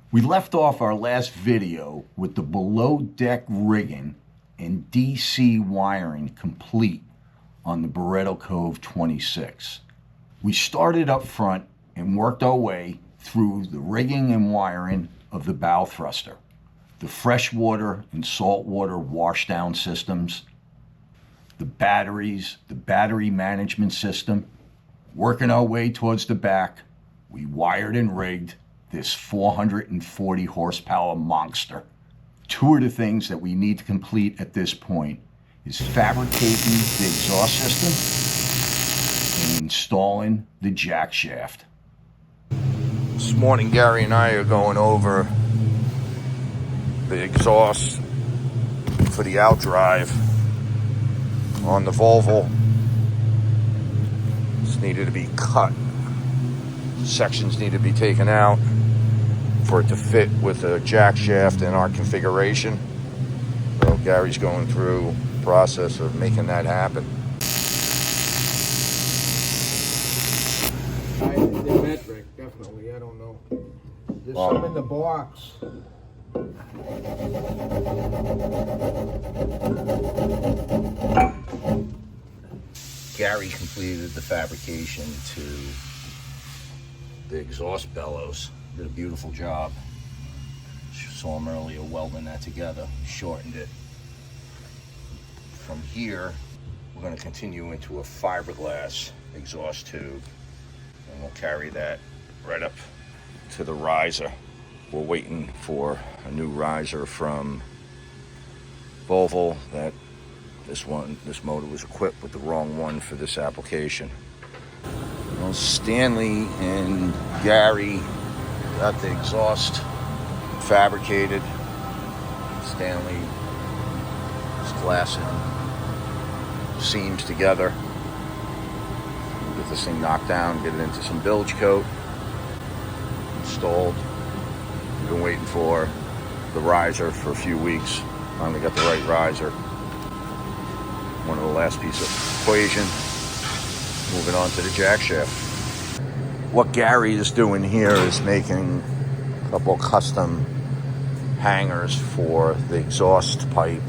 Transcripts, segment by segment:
We left off our last video with the below deck rigging and DC wiring complete on the Barretto Cove 26. We started up front and worked our way through the rigging and wiring of the bow thruster, the freshwater and saltwater washdown systems, the batteries, the battery management system. Working our way towards the back, we wired and rigged this 440 horsepower monster. Two of the things that we need to complete at this point is fabricating the exhaust system and installing the jack shaft. This morning, Gary and I are going over the exhaust for the outdrive on the Volvo. This needed to be cut. Sections need to be taken out for it to fit with the jack shaft in our configuration. So Gary's going through the process of making that happen. The metric, definitely. I don't know. There's some in the box. Gary completed the fabrication to the exhaust bellows. Did a beautiful job. Saw him earlier welding that together, shortened it. From here, we're going to continue into a fiberglass exhaust tube, and we'll carry that right up to the riser. We're waiting for a new riser from Volvo. That this motor was equipped with the wrong one for this application. Well, Stanley and Gary got the exhaust fabricated. Stanley is glassing seams together. Get this thing knocked down, get it into some bilge coat, installed. We've been waiting for the riser for a few weeks. Finally got the right riser. One of the last piece of equation. Moving on to the jack shaft. What Gary is doing here is making a couple of custom hangers for the exhaust pipe.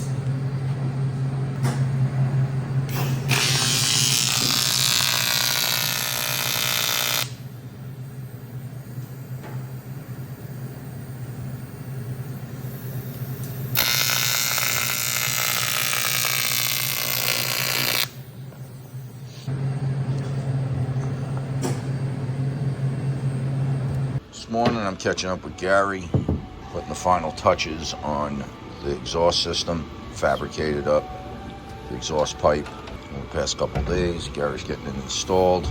This morning I'm catching up with Gary, putting the final touches on the exhaust system, fabricated up the exhaust pipe over the past couple of days. Gary's getting it installed.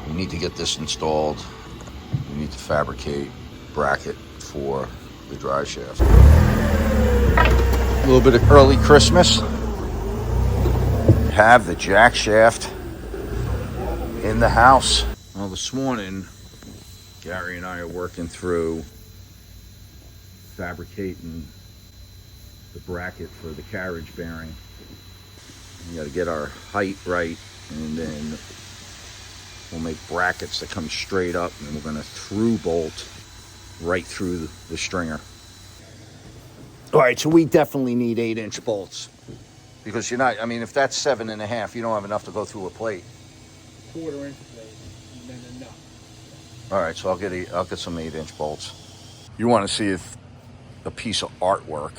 We need to get this installed. We need to fabricate bracket for the drive shaft. A little bit of early Christmas. Have the jack shaft in the house. Well, this morning Gary and I are working through fabricating the bracket for the carriage bearing. We got to get our height right, and then we'll make brackets that come straight up, and we're going to through bolt right through the stringer. All right, so we definitely need 8-inch bolts, because you're not, I mean, if that's 7.5, you don't have enough to go through a plate. 1/4 inch plate, and then enough. All right, so I'll get some 8-inch bolts. You want to see a piece of artwork.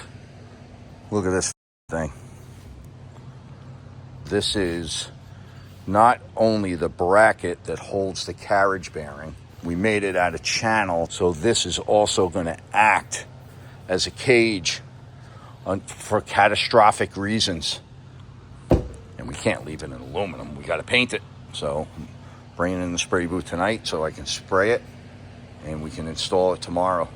Look at this thing. This is not only the bracket that holds the carriage bearing. We made it out of channel, so this is also going to act as a cage for catastrophic reasons. And we can't leave it in aluminum. We got to paint it. So bring it in the spray booth tonight so I can spray it and we can install it tomorrow.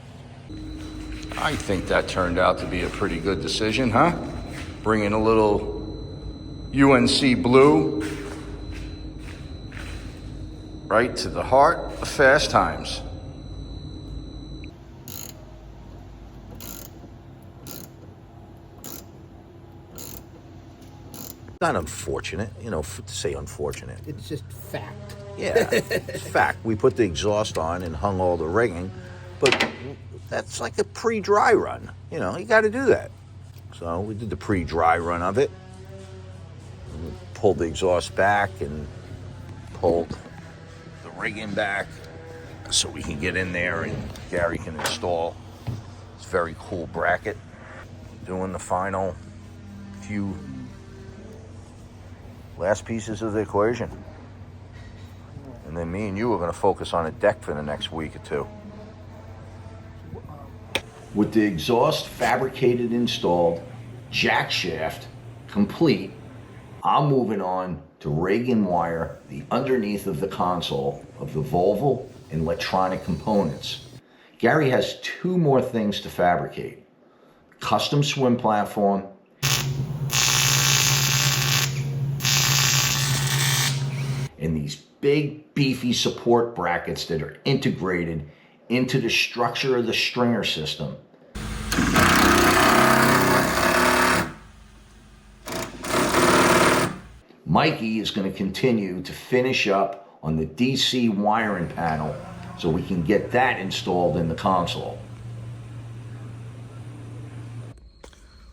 I think that turned out to be a pretty good decision, huh? Bringing a little UNC blue right to the heart of Fast Times. Not unfortunate, you know, to say unfortunate. It's just fact. Yeah, it's fact. We put the exhaust on and hung all the rigging, but that's like a pre-dry run. You know, you got to do that. So we did the pre-dry run of it. We pulled the exhaust back and pulled the rigging back so we can get in there and Gary can install this very cool bracket. Doing the final few last pieces of the equation. And then me and you are going to focus on a deck for the next week or two. With the exhaust fabricated, installed, jack shaft complete, I'm moving on to rig and wire the underneath of the console of the Volvo and electronic components. Gary has 2 more things to fabricate. Custom swim platform and these big beefy support brackets that are integrated into the structure of the stringer system. Mikey is going to continue to finish up on the DC wiring panel so we can get that installed in the console.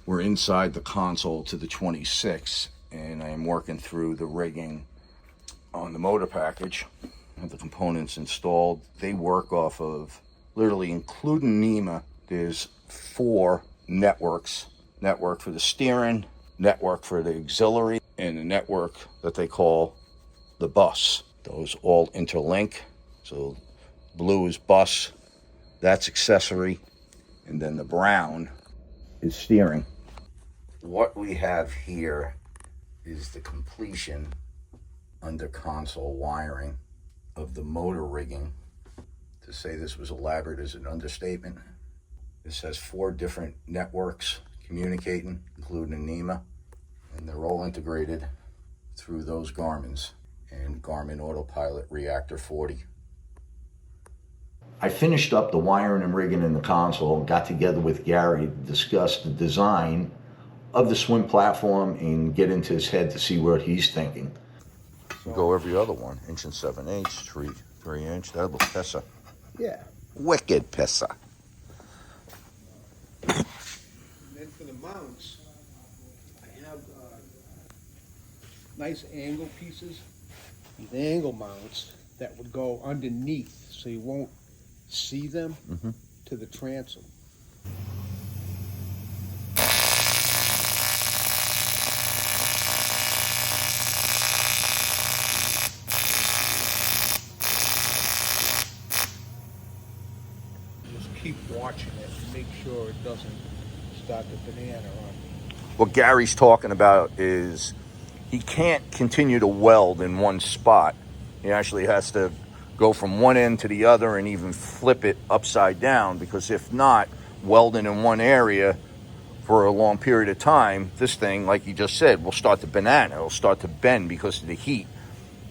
We're inside the console to the 26, and I am working through the rigging on the motor package. I have the components installed. They work off of, literally including NEMA, there's 4 networks. Network for the steering, network for the auxiliary, and the network that they call the bus. Those all interlink. So blue is bus, that's accessory, and then the brown is steering. What we have here is the completion under console wiring of the motor rigging. To say this was elaborate is an understatement. This has 4 different networks communicating, including NEMA, and they're all integrated through those Garmins and Garmin Autopilot Reactor 40. I finished up the wiring and rigging in the console and got together with Gary to discuss the design of the swim platform and get into his head to see what he's thinking. Go every other one, 1 7/8, 3 inch. That looks pissa. Yeah. Wicked pissa. And then for the mounts, I have nice angle pieces, these angle mounts that would go underneath so you won't see them to the transom. Just keep watching it and make sure it doesn't start the banana on. What Gary's talking about is he can't continue to weld in one spot. He actually has to go from one end to the other and even flip it upside down, because if not, welding in one area for a long period of time, this thing, like you just said, will start to banana. It'll start to bend because of the heat.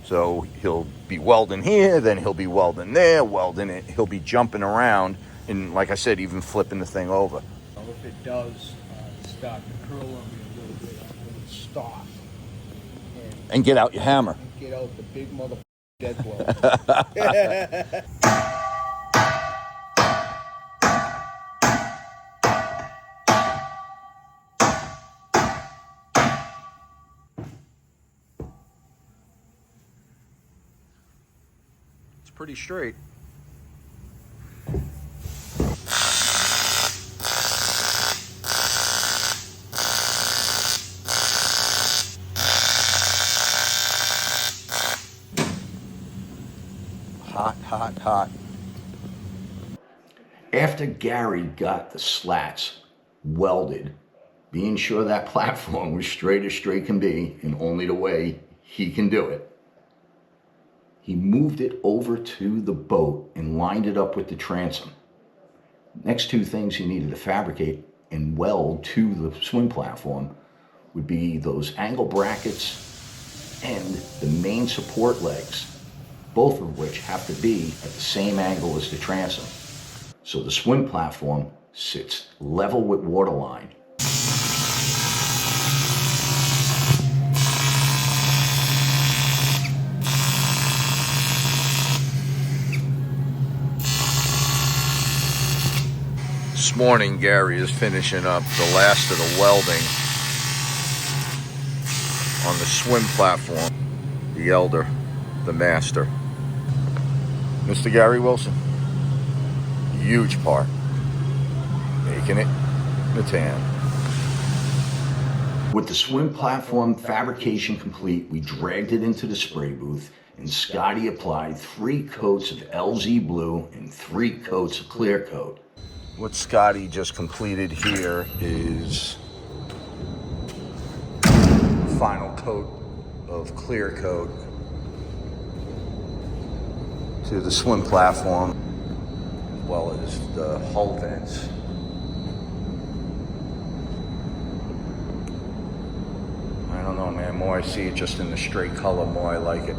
So he'll be welding here, then he'll be welding there, welding it. He'll be jumping around and, like I said, even flipping the thing over. If it does start to curl on me a little bit, I'm going to stop And get out your hammer. and get out the big mother dead weld. It's pretty straight. Hot, hot, hot. After Gary got the slats welded, being sure that platform was straight as straight can be, and only the way he can do it, he moved it over to the boat and lined it up with the transom. Next 2 things he needed to fabricate and weld to the swim platform would be those angle brackets and the main support legs, both of which have to be at the same angle as the transom. So the swim platform sits level with waterline. This morning, Gary is finishing up the last of the welding on the swim platform. The elder, the master, Mr. Gary Wilson. Huge part. Making it Metan. With the swim platform fabrication complete, we dragged it into the spray booth, and Scotty applied 3 coats of LZ blue and 3 coats of clear coat. What Scotty just completed here is final coat of clear coat to the swim platform, as well as the hull vents. I don't know, man. More I see it just in the straight color, more I like it.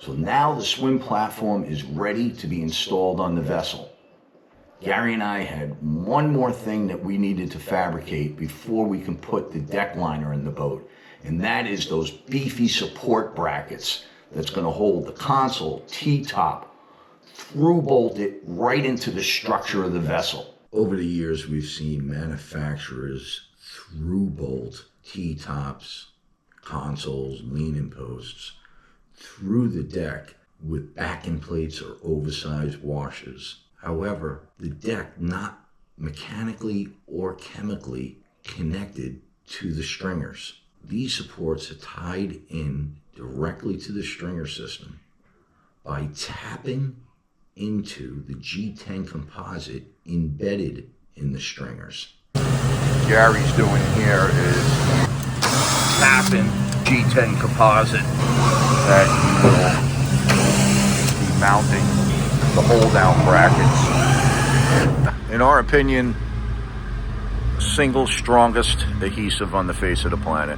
So now the swim platform is ready to be installed on the vessel. Gary and I had one more thing that we needed to fabricate before we can put the deck liner in the boat, and that is those beefy support brackets that's going to hold the console, T-top, through bolted right into the structure of the vessel. Over the years, we've seen manufacturers through bolt T-tops, consoles, leaning posts through the deck with backing plates or oversized washers. However, the deck not mechanically or chemically connected to the stringers. These supports are tied in directly to the stringer system by tapping into the G10 composite embedded in the stringers. Gary's doing here is tapping G10 composite that he will be mounting the hold down brackets. In our opinion, single strongest adhesive on the face of the planet,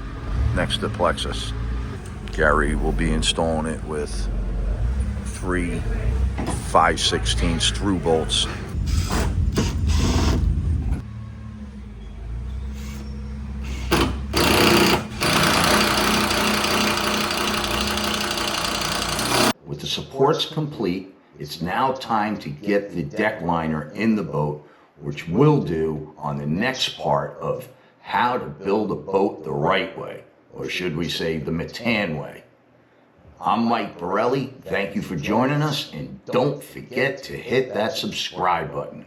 next to Plexus. Gary will be installing it with 3 5/16 through bolts. With the supports complete, it's now time to get the deck liner in the boat, which we'll do on the next part of how to build a boat the right way, or should we say the Metan way. I'm Mike Borelli. Thank you for joining us, and don't forget to hit that subscribe button.